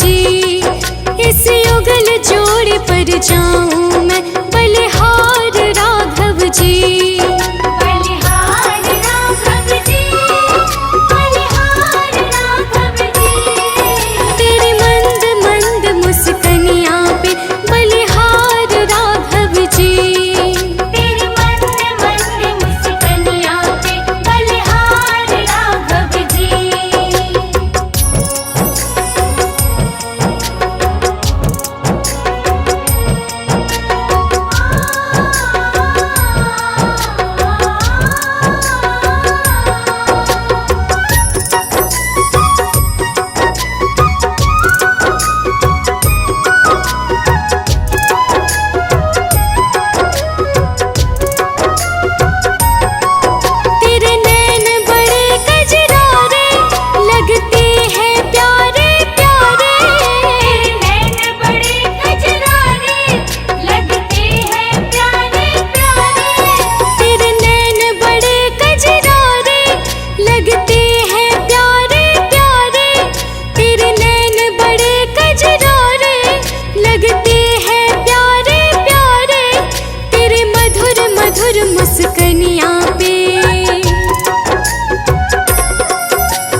जी। इस युगल जोड़ पर जाऊं मैं बलिहार राघव जी। बलिहार राघव जी, बलिहार राघव जी। तेरी मंद मंद मुस्कनिया पे बलिहार राघव जी। तेरी मंद मंद मुस्कनिया पे बलिहार राघव जी। तेरे नैन बड़े कजरारे लगते हैं प्यारे प्यारे। तेरे नैन बड़े कजरारे लगते हैं प्यारे प्यारे। तेरे नैन बड़े कजरारे लगते हैं प्यारे प्यारे। तेरे नैन बड़े कजरारे लगते हैं प्यारे प्यारे। तेरे मधुर मधुर मुस्कनिया पे,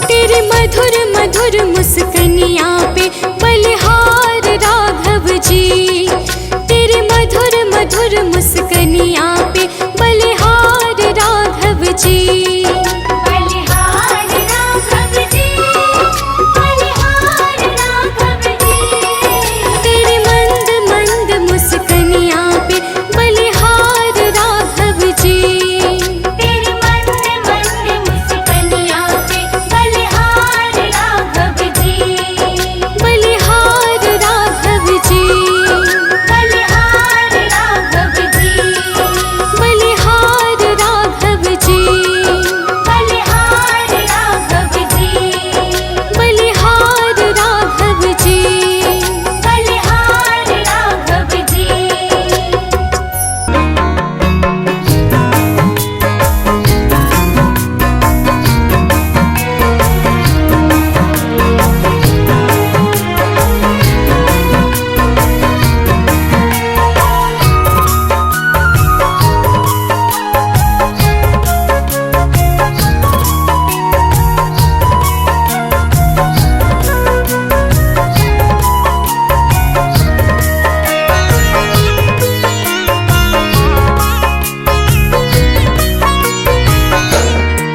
तेरे मधुर मधुर मुस्कनिया पे बलिहार राघव जी। तेरे मधुर मधुर मुस्कनिया पे बलिहार राघव जी। बलिहार राघव जी, बलिहार राघव जी। तेरे मंद मंद मुस्कनिया पे बलिहार राघव जी। तेरे मंद मंद मुस्कनिया पे बलिहार राघव जी। बलिहार राघव जी, बलिहार राघव जी। बलिहार राघव जी, बलिहार राघव जी। बलिहार राघव जी, बलिहार राघव जी।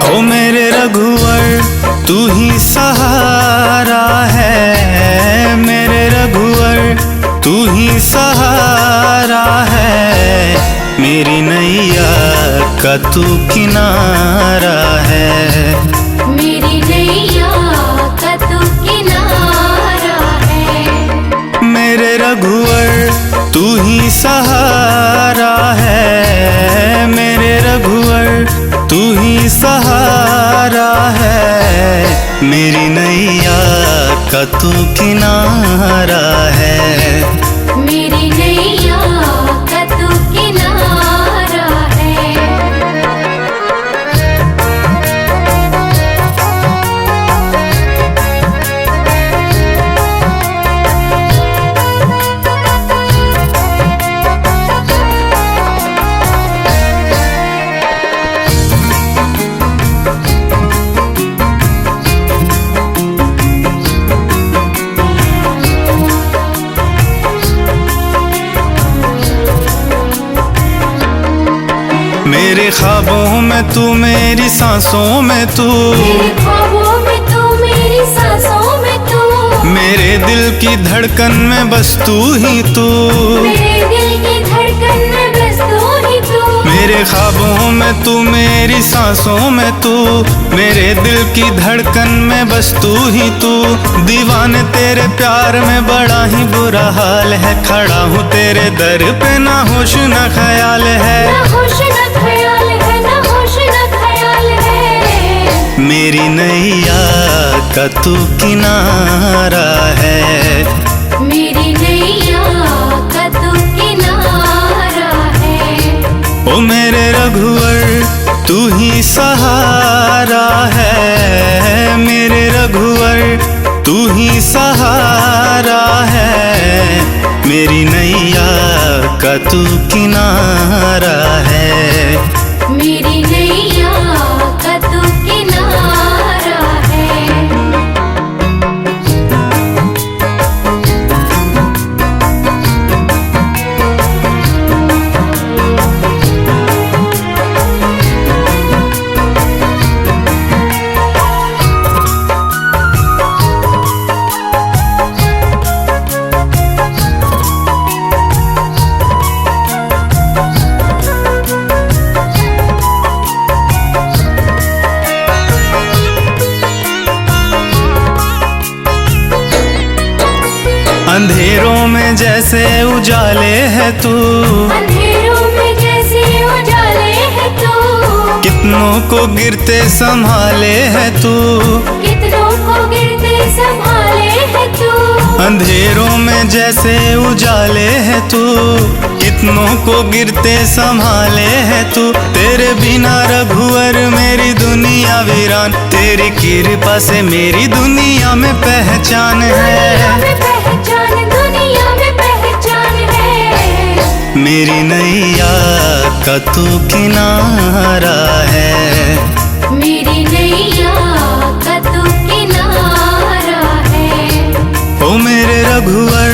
ओ मेरे रघुवर तू ही सहारा है। मेरे रघुवर तू ही सहारा है। मेरी नैया का तू किनारा है। मेरी नैया का तू किनारा है। मेरे रघुवर तू ही सहारा है। मेरे रघुवर तू ही सहारा है। मेरी नैया का तू किनारा है। मेरी नैया का तू किनारा है। मेरे ख्वाबों में तू, मेरी सांसों में तू। मेरे ख्वाबों में तू, मेरी सांसों में तू। मेरे दिल की धड़कन में बस तू ही तू। मेरे दिल की धड़कन में बस तू ही तू। मेरे ख्वाबों में तू, मेरी सांसों में तू। मेरे दिल की धड़कन में बस तू ही तू। दीवाने तेरे प्यार में बड़ा ही बुरा हाल है। खड़ा हूँ तेरे दर पे, ना होश ना ख्याल है। ना होश ना ख्याल है, ना होश ना ख्याल है। मेरी नैया का तू किनारा है। मेरी नैया का तू किनारा है। ओ मेरे रघुवर तू ही सहारा है। मेरे रघुवर तू ही सहारा मेरी नैया का तू किनारा है। मेरी नैया का तू किनारा है। अंधेरों में जैसे उजाले है तू, अंधेरों में जैसे उजाले है तू, कितनों को गिरते संभाले है तू, कितनों को गिरते संभाले है तू। अंधेरों में जैसे उजाले है तू, कितनों को गिरते संभाले है तू। तेरे बिना रघुवर मेरी दुनिया वीरान, तेरी कृपा से मेरी दुनिया में पहचान है। दुनिया में पहचान है। मेरी नैया का तू किनारा है। मेरी नैया का तू किनारा है। ओ मेरे रघुवर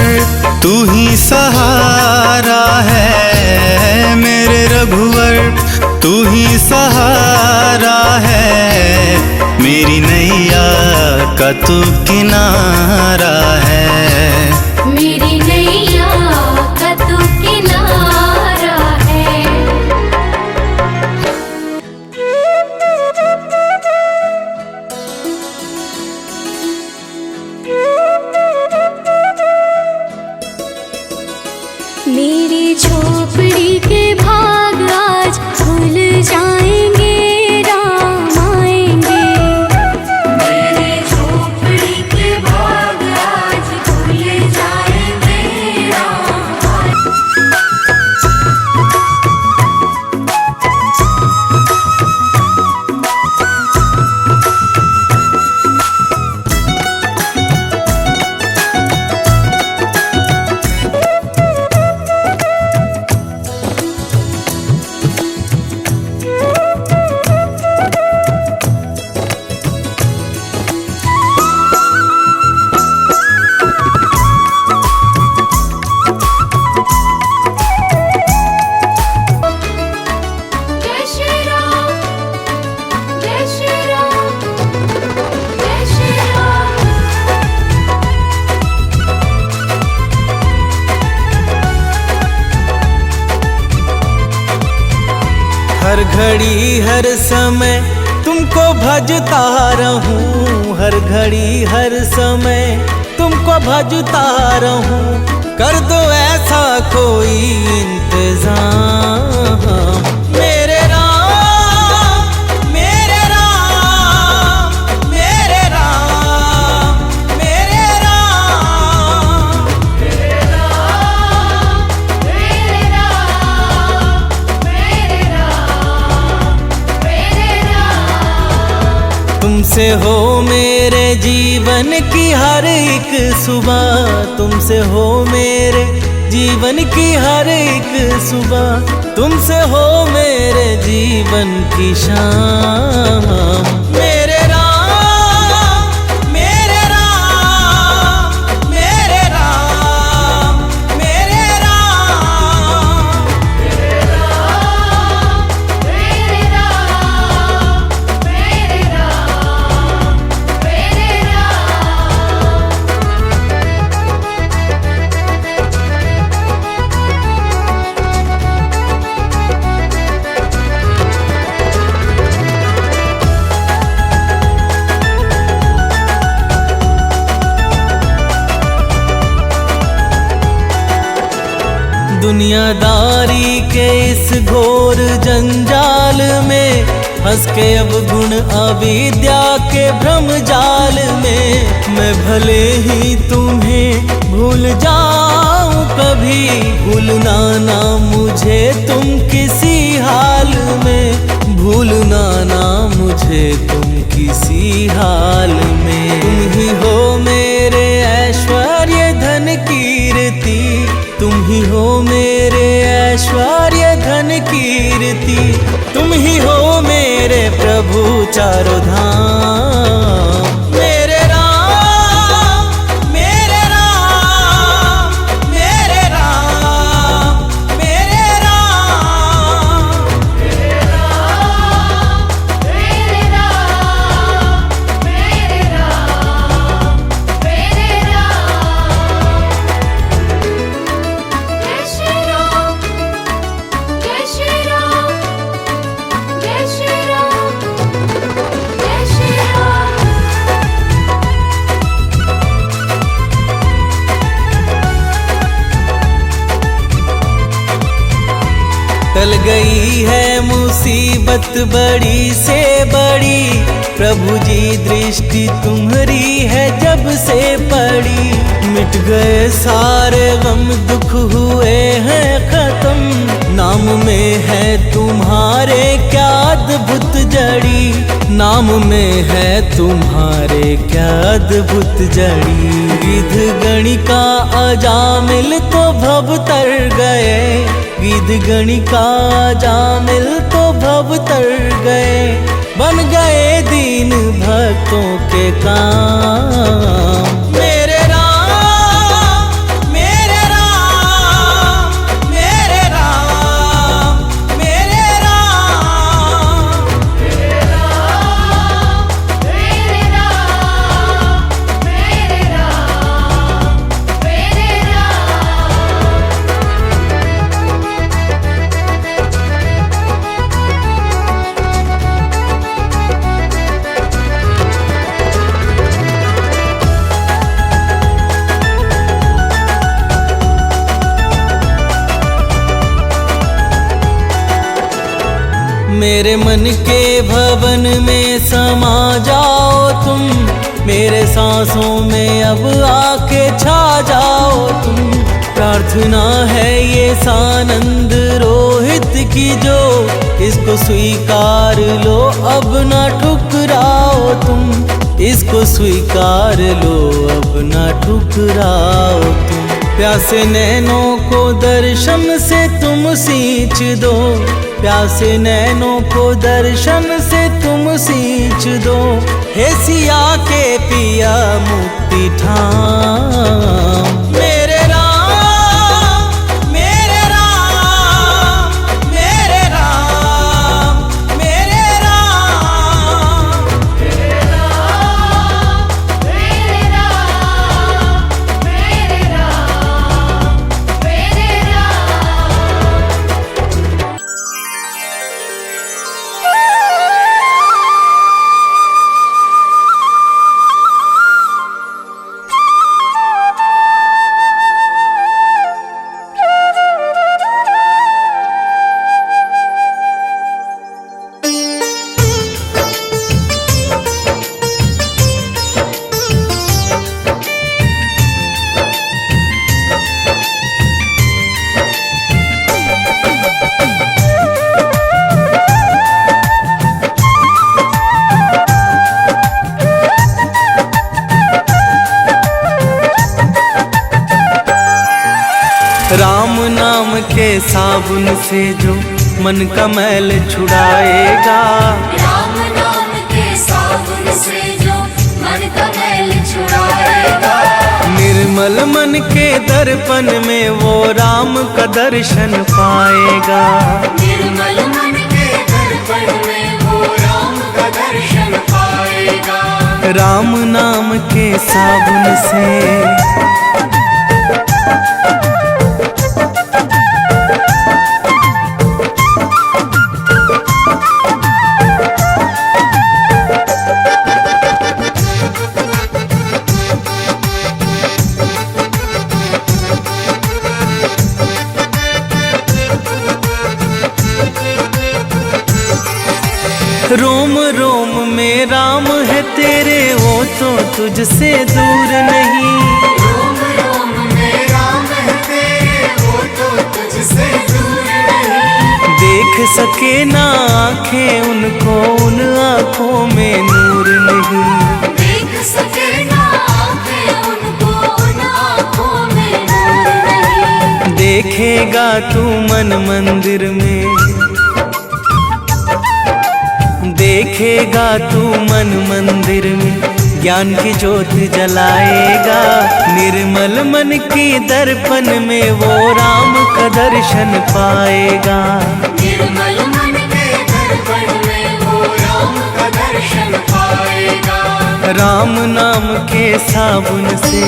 तू ही सहारा है। मेरे रघुवर तू ही सहारा है। मेरी नैया का तू किनारा है। मेरी नैया का तू किनारा है। मेरी झोपड़ी के भाग आज खुल जाएंगे, राम आएंगे। मेरी झोपड़ी के भाग आज खुल जाएंगे, राम आएंगे। जय श्री राम, जय श्री राम, जय श्री राम। हर घड़ी हर समय तुमको भजता रहूं, हर घड़ी हर समय तुमको भजता रहूं। कर दो ऐसा कोई इंतजाम। मेरे राम, मेरे राम, मेरे राम, मेरे राम। मेरे राम, मेरे राम, मेरे राम, मेरे राम। तुमसे हो मेरे जीवन की हर एक सुबह, तुमसे हो मेरे जीवन की हर एक सुबह, तुमसे हो मेरे जीवन की शाम। मेरे राम, मेरे राम, मेरे राम, मेरे राम। मेरे राम, मेरे राम, मेरे राम, मेरे राम। दुनियादारी के इस घोर जंजाल में फंस के अब गुण अविद्या के भ्रम जाल में मैं भले ही तुम्हें भूल जाऊं, कभी भूलना ना मुझे तुम किसी हाल में, भूलना ना मुझे तुम किसी हाल में। तुम ही हो मेरे ऐश्वर्य धन कीर्ति, प्रभु चारों धाम। मेरे राम मेरे राम मेरे राम मेरे राम। मेरे राम मेरे राम मेरे राम मेरे राम। जय श्री राम जय श्री राम जय श्री राम जय श्री राम। टल गई है मुसीबत बड़ी से बड़ी, प्रभु जी दृष्टि तुम्हारी है जब से पड़ी। मिट गए सारे गम दुख हुए हैं खत्म, नाम में है तुम्हारे क्या अद्भुत जड़ी। नाम में है तुम्हारे क्या अद्भुत जड़ी। गिद्ध गणिका अजामिल तो भव तर गए, गिद्ध गणिका अजामिल तो भव तर गए। बन गए दीन भक्तों के काम। मेरे राम मेरे राम मेरे राम मेरे राम। मेरे राम मेरे राम मेरे राम मेरे राम। मेरे मन के भवन में समा जाओ तुम, मेरे सांसों में अब आके छा जाओ तुम। प्रार्थना है ये सानंद रोहित की जो, इसको स्वीकार लो अब ना ठुकराओ तुम। इसको स्वीकार लो अब ना ठुकराओ तुम। प्यासे नैनों को दर्शन से तुम सींच दो, प्यासे नैनों को दर्शन से तुम सींच दो। हे सिया के पिया मुक्ति ठाम। मेरे राम मेरे राम मेरे राम मेरे राम। मेरे राम मेरे राम मेरे राम मेरे राम। राम नाम के साबुन से जो मन का मैल छुड़ाएगा, राम नाम के साबुन से जो मन का मैल छुड़ाएगा। निर्मल मन के दर्पण में वो राम का दर्शन पाएगा। निर्मल मन के दर्पण में वो राम का दर्शन पाएगा। राम नाम के साबुन से रोम रोम में राम है तेरे, वो तो तुझसे दूर नहीं। रोम रोम में राम है तेरे, वो तो तुझसे दूर नहीं। देख सके ना आँखें उनको, उन आँखों में नूर नहीं। देख सके ना आँखें उनको, उन आँखों में नूर नहीं। देखेगा तू मन मंदिर में, देखेगा तू मन मंदिर में, ज्ञान की ज्योत जलाएगा। निर्मल मन की दर्पण में वो राम का दर्शन पाएगा। निर्मल मन के दर्पण में वो राम का दर्शन पाएगा। राम नाम के साबुन से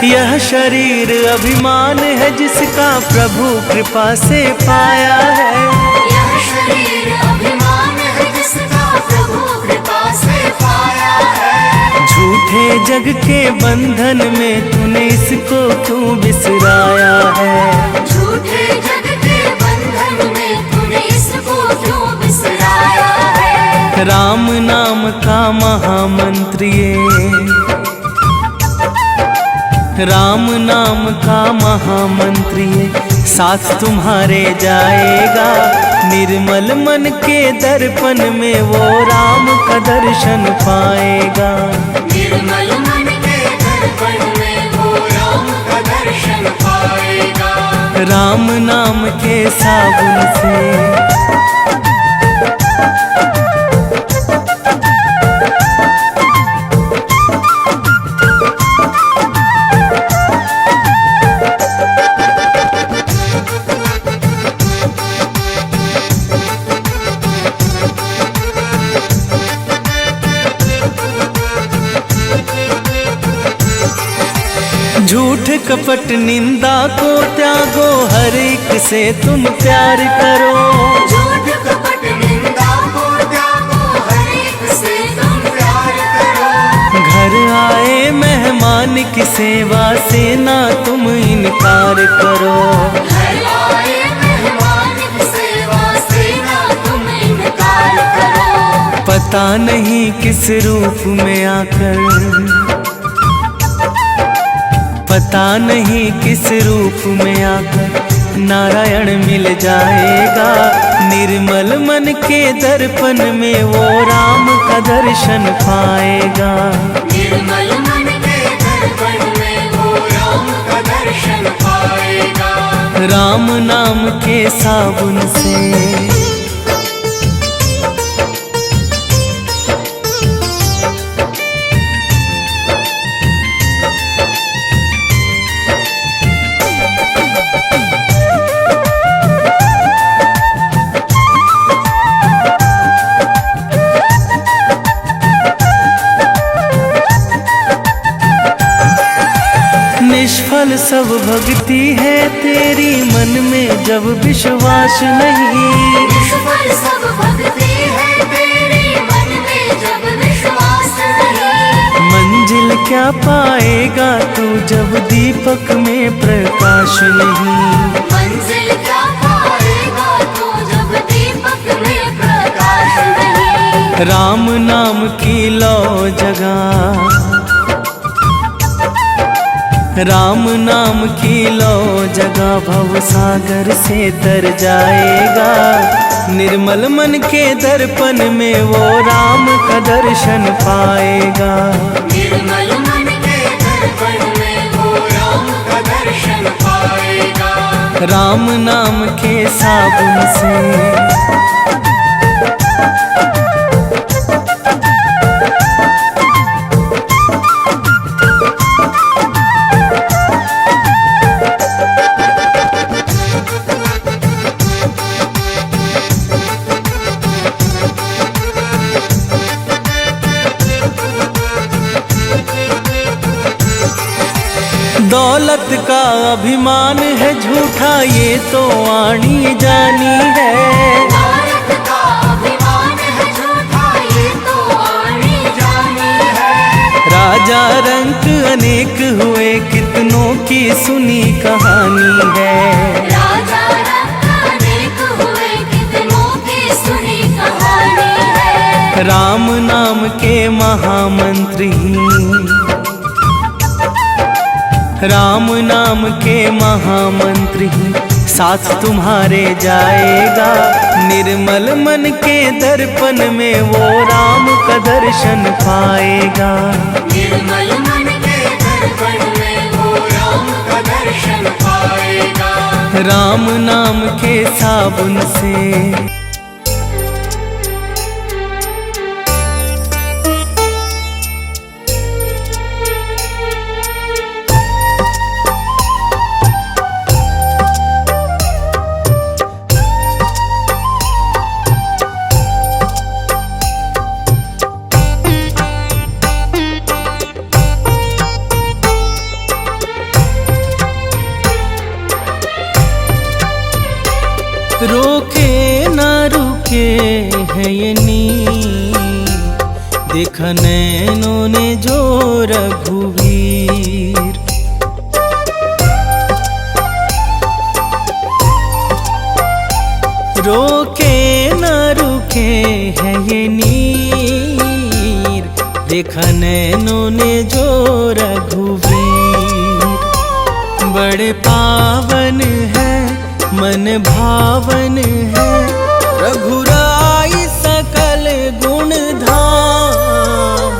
यह शरीर अभिमान है जिसका प्रभु कृपा से पाया है। यह शरीर अभिमान है जिसका प्रभु कृपा से पाया है। झूठे जग के बंधन में तूने इसको क्यों बिसराया है। झूठे जग के बंधन में तूने इसको क्यों बिसराया है। राम नाम का महामंत्र ये, राम नाम का महामंत्र ये साथ तुम्हारे जाएगा। निर्मल मन के दर्पण में वो राम का दर्शन पाएगा। निर्मल मन के दर्पण में वो राम का दर्शन पाएगा। राम नाम के साबुन से झूठ कपट निंदा को त्यागो, हर एक से तुम प्यार करो। झूठ कपट निंदा को त्यागो, हर एक से तुम प्यार करो। घर आए मेहमान की सेवा से ना तुम इनकार करो। घर आए मेहमान की सेवा से ना तुम इनकार करो। पता नहीं किस रूप में आकर, पता नहीं किस रूप में आकर नारायण मिल जाएगा। निर्मल मन के दर्पण में वो राम का दर्शन पाएगा। निर्मल मन के दर्पण में वो राम का दर्शन पाएगा। राम नाम के साबुन से निष्फल सब भक्ति है तेरी, मन में जब विश्वास नहीं। निष्फल सब भक्ति है तेरी, मन में जब विश्वास नहीं। मंजिल क्या पाएगा तू जब दीपक में प्रकाश नहीं। मंजिल क्या पाएगा तू जब दीपक में प्रकाश नहीं। राम नाम की लो जगह, राम नाम की लो जगह भव सागर से तर जाएगा। निर्मल मन के दर्पण में वो राम का दर्शन पाएगा। निर्मल मन के दर्पण में वो राम का दर्शन पाएगा। राम नाम के साबुन से दौलत का अभिमान है झूठा ये तो आनी जानी है। दौलत का अभिमान है झूठा ये तो आनी जानी है। राजा रंक अनेक हुए कितनों की सुनी कहानी है। राजा रंक अनेक हुए कितनों की सुनी कहानी है। राम नाम के महामंत्र ही, राम नाम के महामंत्र ही साथ तुम्हारे जाएगा। निर्मल मन के दर्पण में वो राम का दर्शन पाएगा। निर्मल मन के दर्पण में वो राम का दर्शन पाएगा। राम नाम के साबुन से रोके ना रुके है ये नीर, देखा नैनों ने जो रघुवीर। रोके ना रुके है ये नीर, देखा नैनों ने जो रघुवीर। बड़े पावन है मन भावन है, रघुराई सकल गुण धाम।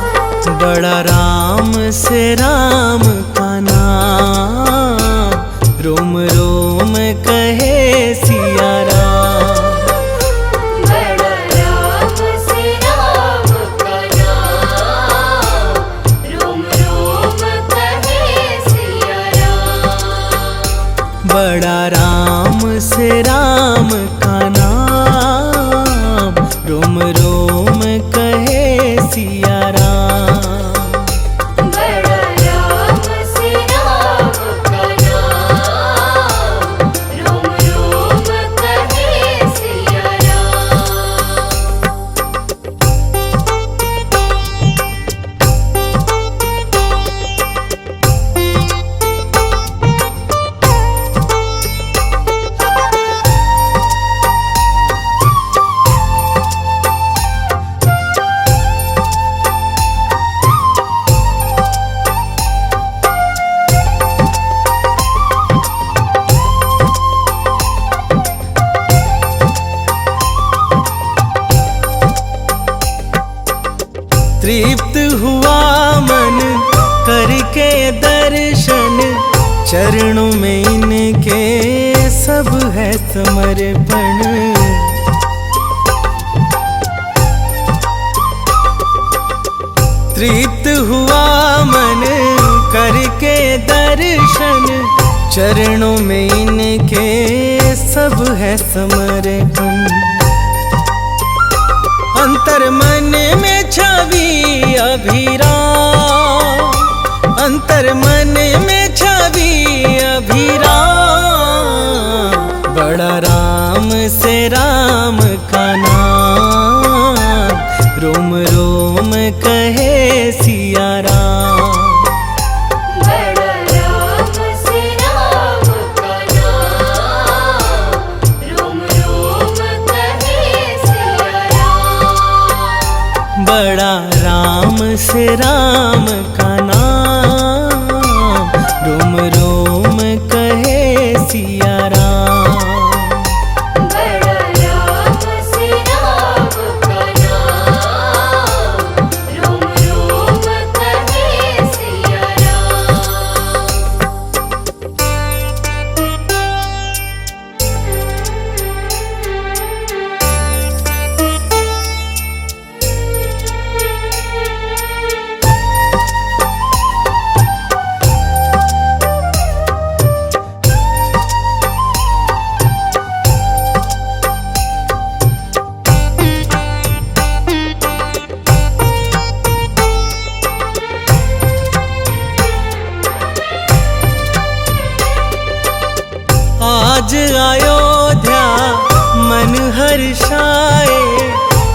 बड़ा राम से राम का नाम, रोम रोम कहे सिया राम। बड़ा राम से राम का नाम, रोम रोम कहे सिया राम। बड़ा राम से राम का नाम, रोम रोम कहे सिया राम। बड़ा राम से राम का नाम, रोम रोम कहे सिया राम। तृप्त हुआ मन करके दर्शन, चरणों में इनके सब है समर्पण। तृप्त हुआ मन करके दर्शन, चरणों में इनके सब है समर्पण। अंतर मन में छवि अभिराम, अंतर मन में छवि अभिराम। बड़ा राम से राम का नाम, रोम रोम कहे सिया राम। बड़ा राम से राम का नाम, रोम रोम कहे सिया राम। बड़ा राम से राम का नाम, रोम रोम कहे सिया राम। बड़ा राम से राम का नाम, रोम रोम कहे सिया राम। आज अयोध्या मन हर्षाए,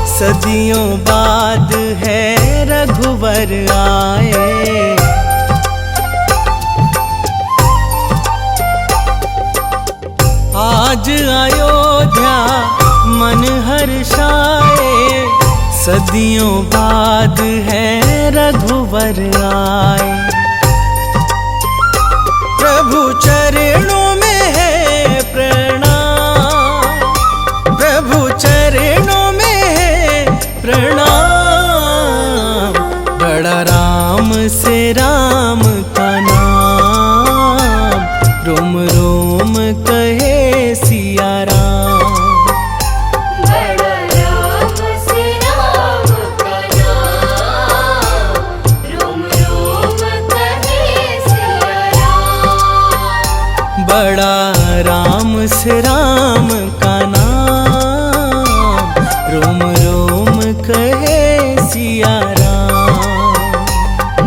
सदियों बाद है रघुवर आए। आज अयोध्या मन हर्षाए, सदियों बाद है रघुवर आए। प्रभु चरणों में है प्रणाम, प्रभु चरणों में है प्रणाम। बड़ा राम से राम का नाम, रोम रोम कहे सिया राम। बड़ा राम से राम का नाम, रोम रोम कहे सिया राम। बड़ा राम से राम का नाम, रोम रोम कहे सिया राम।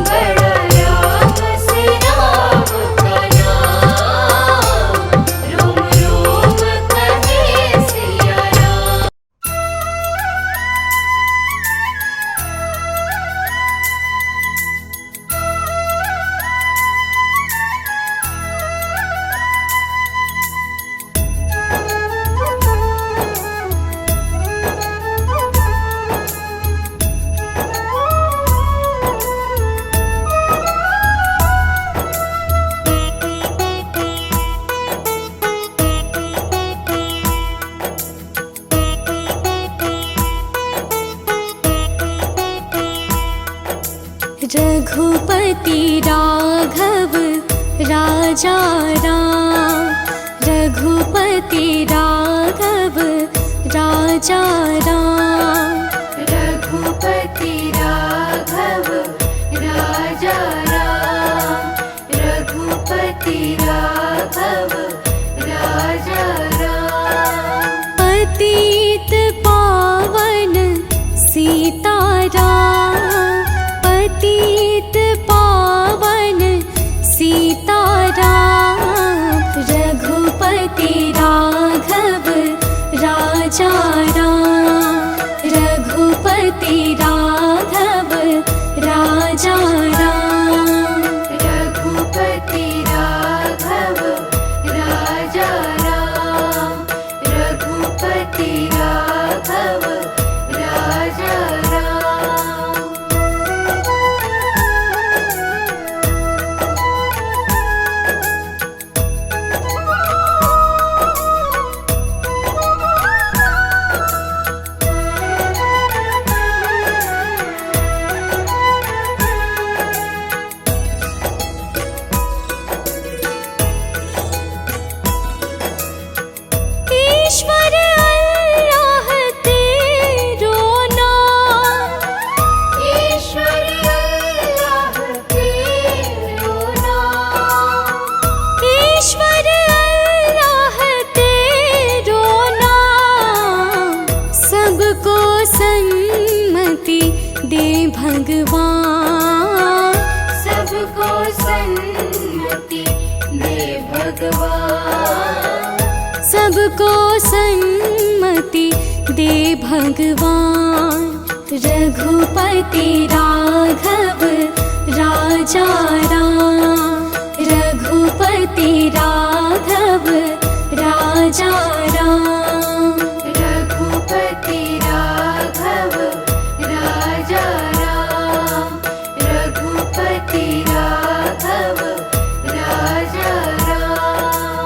बड़ा राम से राम का नाम, रोम रोम कहे सिया राम। रघुपति राघव राजा राम, रघुपति राघव राजा राम। रघुपति राघव राजा राम, रघुपति राघव राजा राम। पतित पावन सीताराम, पतित पावन सीताराम। रघुपति राघव राजा राम, रघुपति राघव राजा राम। रघुपति राघव राजा राम, रघुपति राघव राजा राम। ईश्वर अल्लाह तेरो नाम, ईश्वर अल्लाह तेरो नाम, ईश्वर अल्लाह तेरो नाम। सबको सन्मति दे भगवान, सबको सन्मति दे भगवान, सबको सन्मति दे भगवान। रघुपति राघव राजा राम, रघुपति राघव राजा राम। रघुपति राघव राजा राम, रघुपति राघव राजा राम।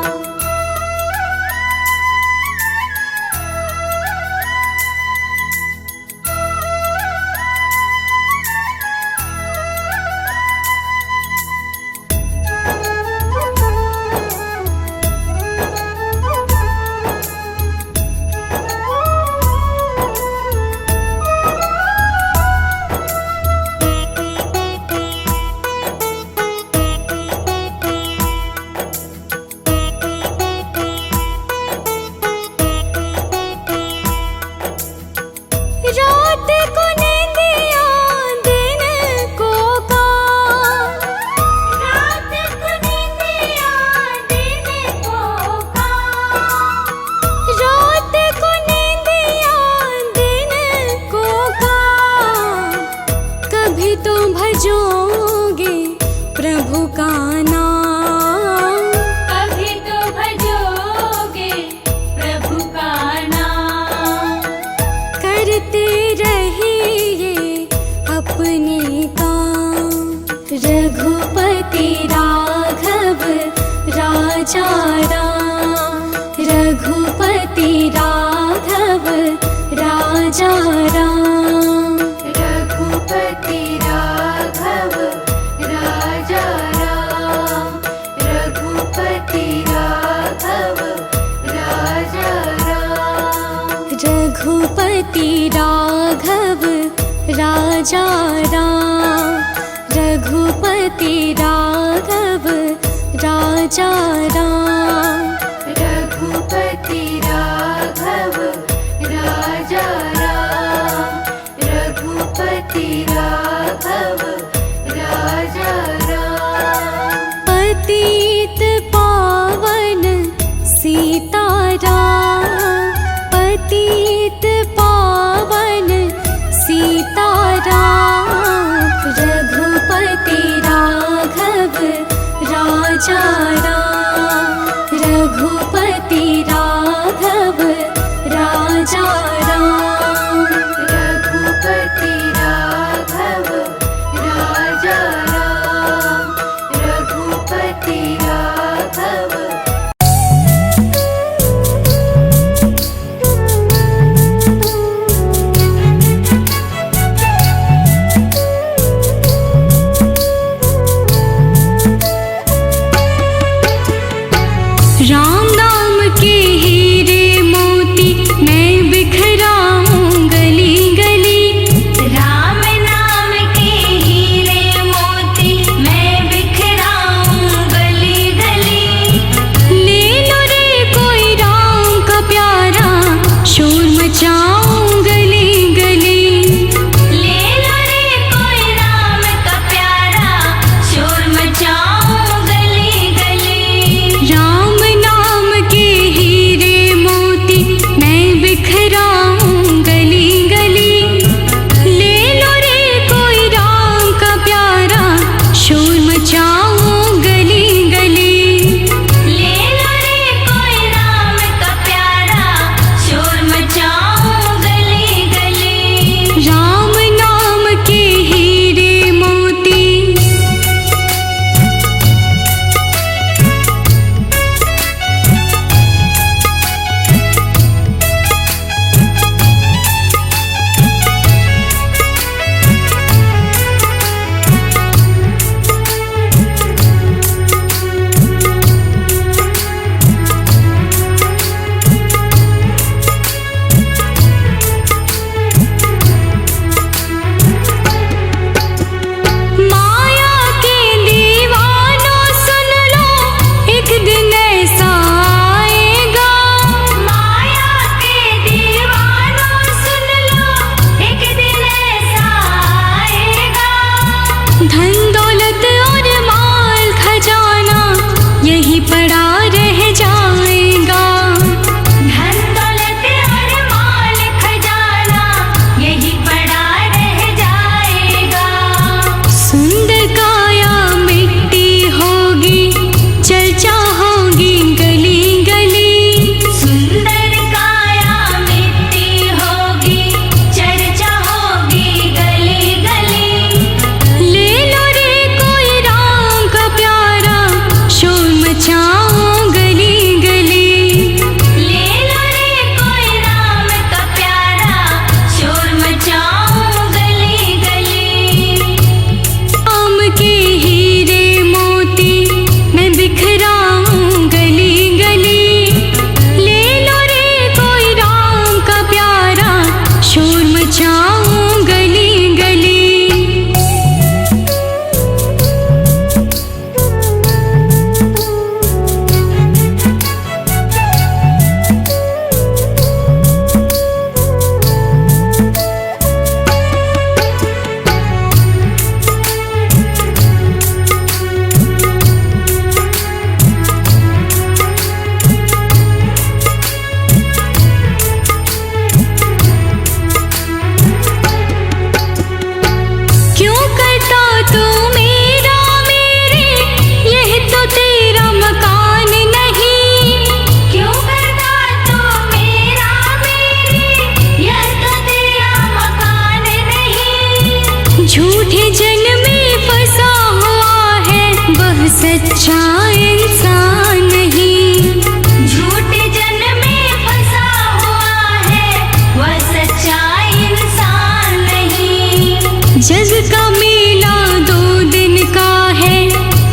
सच्चा इंसान नहीं। झूठे जन में फंसा हुआ है, वह सच्चा इंसान नहीं। जग का मेला 2 दिन का है,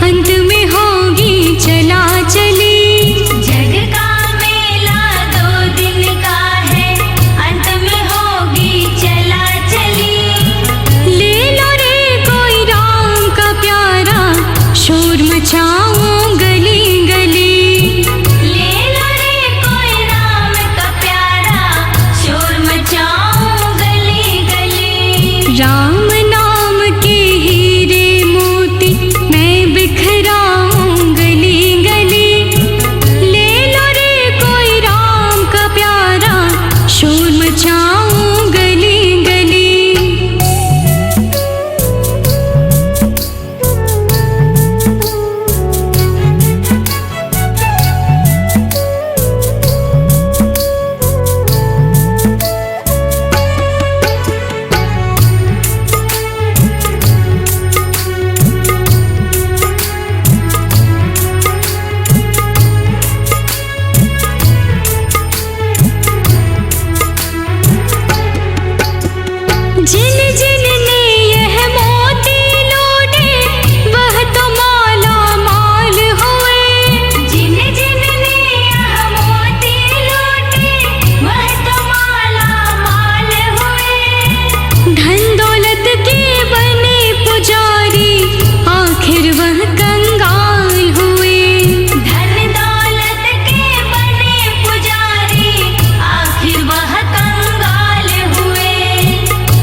अंत में होगी चला चली। जग का मेला 2 दिन का है, अंत में होगी चला चली। ले लो रे कोई राम का प्यारा, शोर मचाऊं गली गली। ले लो रे कोई राम का प्यारा, शोर मचाऊं गली गली। राम नाम के हीरे मोती मैं बिखराऊं गली गली। ले लो रे कोई राम का प्यारा, शोर मचाऊं गली गली। जिन जिन ने यह मोती लूटे, वह तो माला माल हुए। जिन जिन ने यह मोती लूटे, वह तो माला माल हुए। धन दौलत के बने पुजारी, आखिर वह कंगाल हुए। धन दौलत के बने पुजारी, आखिर वह कंगाल हुए।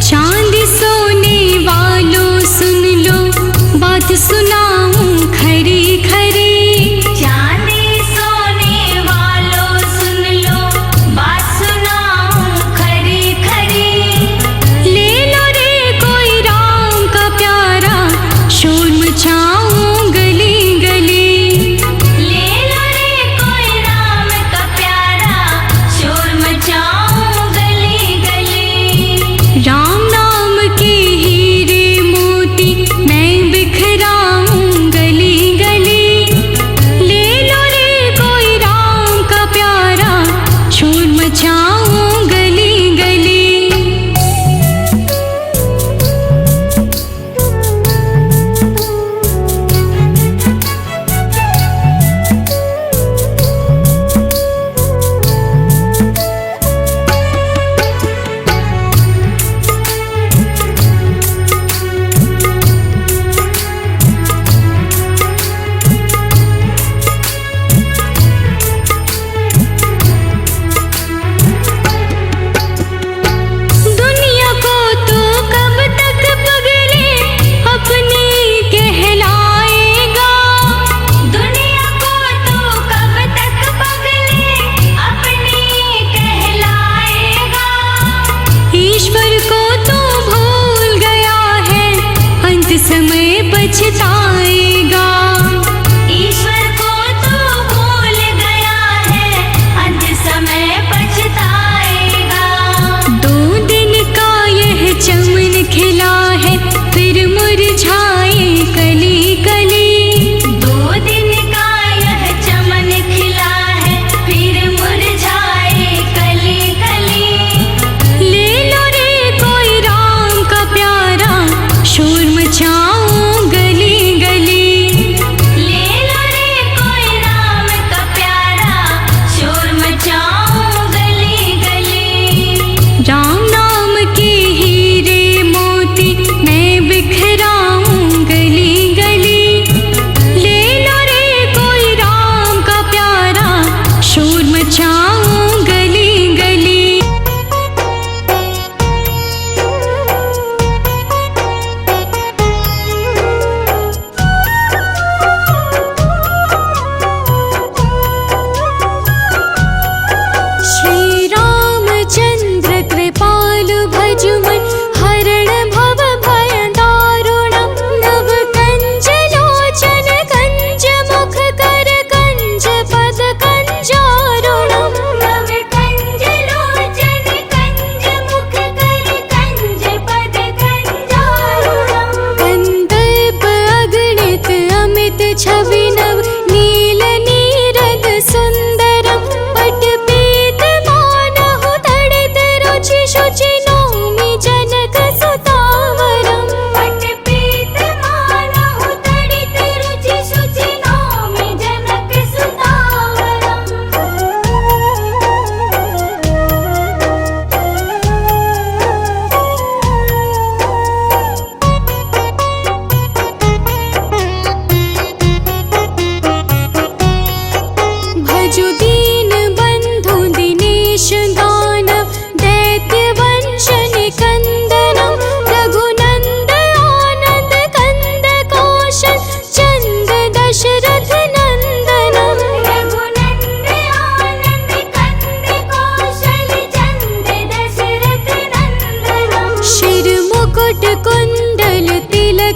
चांदी सोने वालों सुन लो, बात सुनाऊं खरी खरी। चांदी सोने वालों सुन लो, बात सुनाऊं खरी खरी। ले लो रे कोई राम का प्यारा, शोर मचाऊं गली गली। ले लो रे कोई राम का प्यारा, शोर मचाऊं गली गली। राम नाम के हीरे मोती मैं बिखराऊं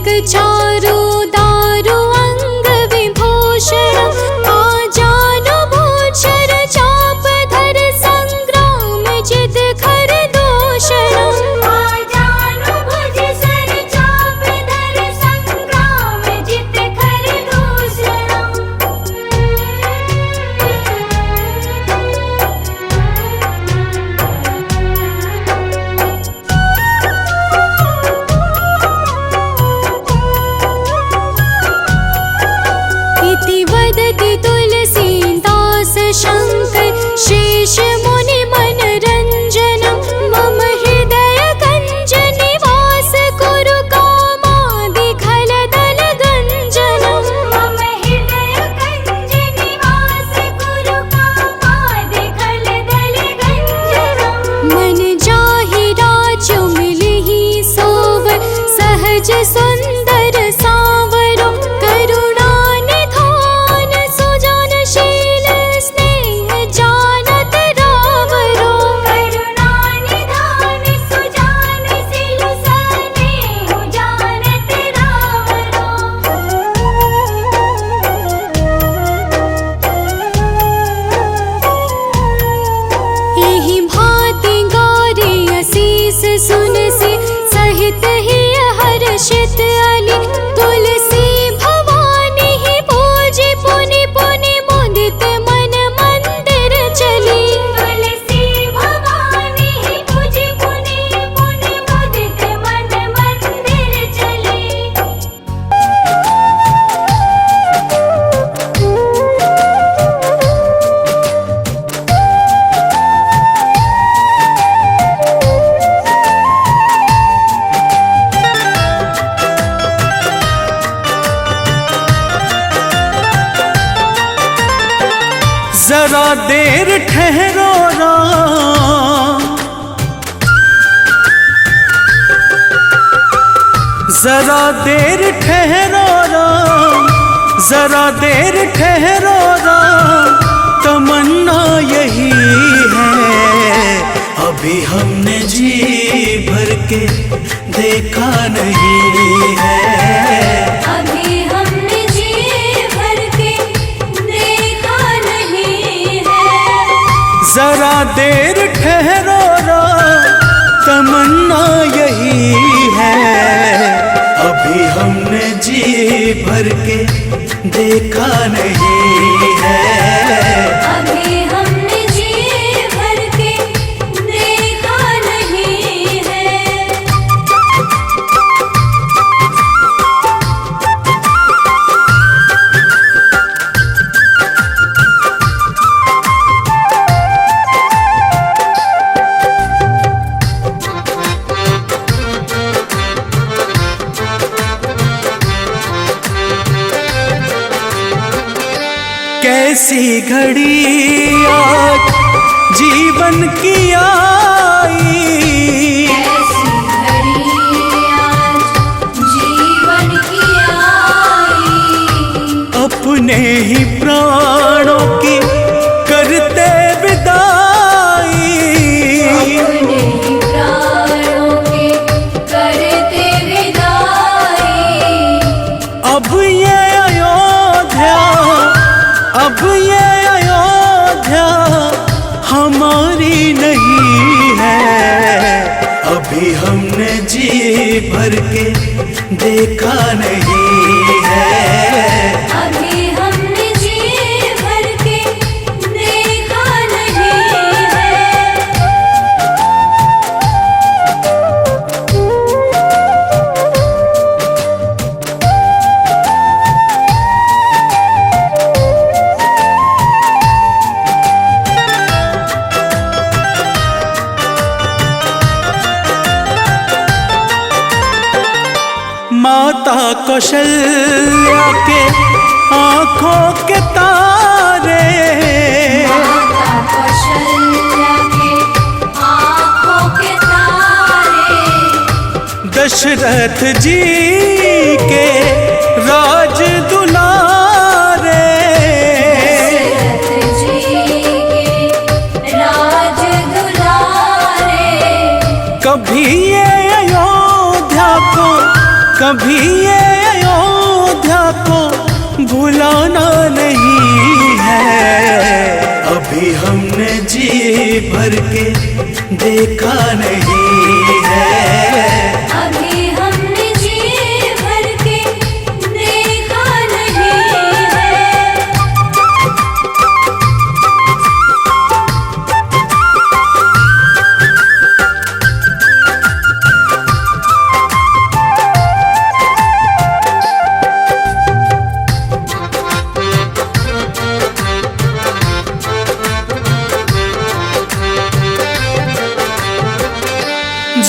चारु दारु अंग विभूषण आजानु भूषण चाप धर संग्राम जित खर दूषण आजानु भुज सर चाप धर संग्राम जित खर दूषण इति वदति तुलसीदास शंकर शेष मुनि मनरंजन मम हृदय गंज निवास कुरु कामादि खल दल गंजन मम हृदय गंज निवास कुरु कामादि खल दल गंजन मन जाहि राजु मिलिहि सोवर सहज सुंदर सांवरो करुणा निधान सुजनशील स्नेह जानत रावरो करुणा निधान सुजानशील स्नेह जानत एहि भांति गौरी असीस सुनसी सहित ही हर्षित अली तुलसी भवानी ही पूजी पुनि पुनि मुदित मन मंदिर चली तुलसी भवानी पूजी पुनि पुनि मुदित मन मंदिर चली जरा देर ठहरो राम, जरा देर ठहरो राम, जरा देर ठहरो राम, तमन्ना यही है अभी हमने जी भर के देखा नहीं है। अभी हमने जी भर के देखा नहीं है जरा देर ठहरो राम, तमन्ना यही है अभी हमने जी भर के देखा नहीं है। अभी हमने जी भर के देखा नहीं है कैसी घड़ी आज जीवन की आई, ऐसी घड़ी आज जीवन की आई अपने ही प्राणों की करते विदाई। अपने ही प्राणों की करते विदाई अब ये अयोध्या, अब ये अयोध्या हमारी नहीं है अभी हमने जी भर के देखा नहीं है। अभी हमने जी भर के देखा नहीं है माता कौशल्या के आंखों के तारे, माता कौशल्या के आँखों के तारे दशरथ जी के राज दुलारे, दशरथ जी के राज दुलारे कभी ये अयोध्या को कभी ये अयोध्या को भुलाना नहीं है। अभी हमने जी भर के देखा नहीं है। अभी हमने जी भर के देखा नहीं है।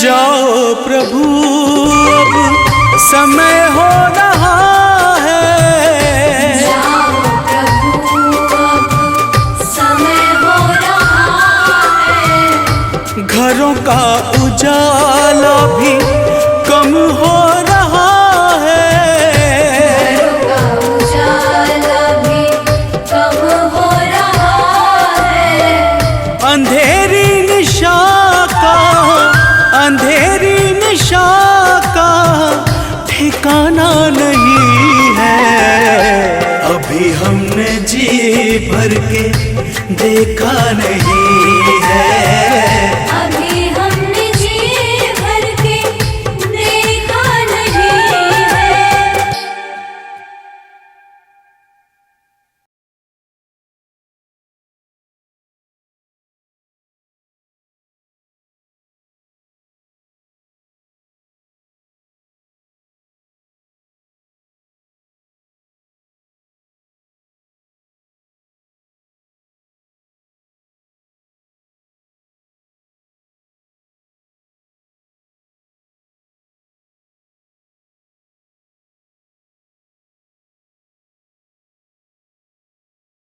जाओ प्रभु अब समय हो रहा है। जाओ प्रभु अब समय हो रहा है। घरों का उजाला भी कम हो रहा है। घरों का उजाला भी कम हो रहा है। अंधेरी निशा का ठिकाना नहीं है। अभी हमने जी भर के देखा नहीं है।